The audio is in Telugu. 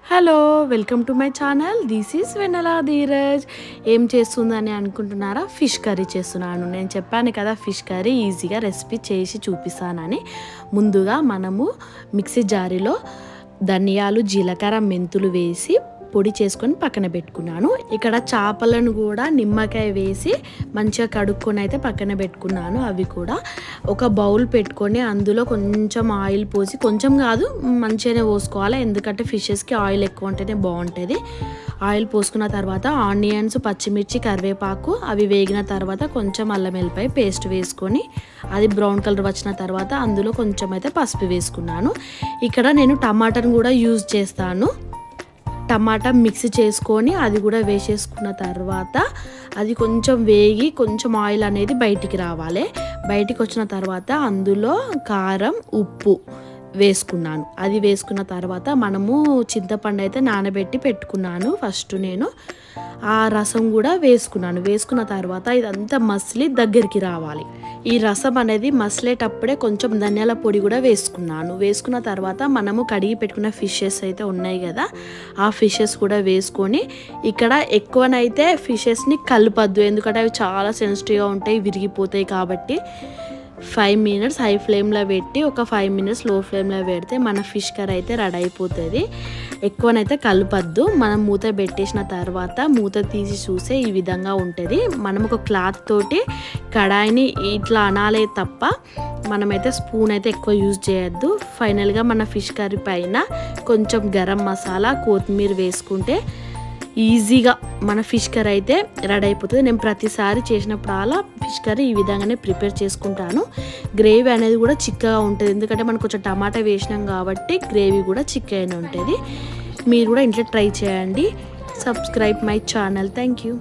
Hello welcome to my channel. This is Vennela Dheeraj. ఏం చేస్తుందని అనుకుంటున్నారా? ఫిష్ కర్రీ చేస్తున్నాను. నేను చెప్పాను కదా ఫిష్ కర్రీ ఈజీగా రెసిపీ చేసి చూపిస్తానని. ముందుగా మనము మిక్సీ జారీలో ధనియాలు, జీలకర్ర, మెంతులు వేసి పొడి చేసుకొని పక్కన పెట్టుకున్నాను. ఇక్కడ చేపలను కూడా నిమ్మకాయ వేసి మంచిగా కడుక్కొని అయితే పక్కన పెట్టుకున్నాను. అవి కూడా ఒక బౌల్ పెట్టుకొని అందులో కొంచెం ఆయిల్ పోసి, కొంచెం కాదు మంచిగానే పోసుకోవాలి, ఎందుకంటే ఫిషెస్కి ఆయిల్ ఎక్కువ ఉంటేనే బాగుంటుంది. ఆయిల్ పోసుకున్న తర్వాత ఆనియన్స్, పచ్చిమిర్చి, కరివేపాకు అవి వేగిన తర్వాత కొంచెం అల్లం వెల్లిపాయ పేస్ట్ వేసుకొని అది బ్రౌన్ కలర్ వచ్చిన తర్వాత అందులో కొంచెం అయితే పసుపు వేసుకున్నాను. ఇక్కడ నేను టమాటాను కూడా యూజ్ చేస్తాను. టమాటా మిక్స్ చేసుకొని అది కూడా వేసేసుకున్న తర్వాత అది కొంచెం వేగి కొంచెం ఆయిల్ అనేది బయటికి రావాలి. బయటికి వచ్చిన తర్వాత అందులో కారం, ఉప్పు వేసుకున్నాను. అది వేసుకున్న తర్వాత మనము చింతపండు అయితే నానబెట్టి పెట్టుకున్నాను. ఫస్ట్ నేను ఆ రసం కూడా వేసుకున్నాను. వేసుకున్న తర్వాత ఇదంతా మసిలి దగ్గరికి రావాలి. ఈ రసం అనేది మసిలేటప్పుడే కొంచెం ధనియాల పొడి కూడా వేసుకున్నాను. వేసుకున్న తర్వాత మనము కడిగి పెట్టుకున్న ఫిషెస్ అయితే ఉన్నాయి కదా, ఆ ఫిషెస్ కూడా వేసుకొని, ఇక్కడ ఎక్కువనైతే ఫిషెస్ని కలపద్దు, ఎందుకంటే అవి చాలా సెన్సిటివ్గా ఉంటాయి, విరిగిపోతాయి. కాబట్టి 5 మినిట్స్ హై ఫ్లేమ్లో పెట్టి ఒక 5 మినిట్స్ లో ఫ్లేమ్లో పెడితే మన ఫిష్ కర్రీ అయితే రెడీ అయిపోతుంది. ఎక్కువనైతే కలపద్దు. మనం మూత పెట్టేసిన తర్వాత మూత తీసి చూసే ఈ విధంగా ఉంటుంది. మనం ఒక క్లాత్ తోటి కడాయిని ఇట్లా అనాలే తప్ప మనమైతే స్పూన్ అయితే ఎక్కువ యూజ్ చేయొద్దు. ఫైనల్గా మన ఫిష్ కర్రీ పైన కొంచెం గరం మసాలా, కొత్తిమీర వేసుకుంటే ఈజీగా మన ఫిష్ కర్రీ అయితే రెడీ అయిపోతుంది. నేను ప్రతిసారి చేసినప్పుడు అలా ఫిష్ కర్రీ ఈ విధంగానే ప్రిపేర్ చేసుకుంటాను. గ్రేవీ అనేది కూడా చిక్కగా ఉంటుంది, ఎందుకంటే మనం కొంచెం టమాటా వేసినాం కాబట్టి గ్రేవీ కూడా చిక్కగానే ఉంటుంది. మీరు కూడా ఇంట్లో ట్రై చేయండి. Subscribe my channel. Thank you.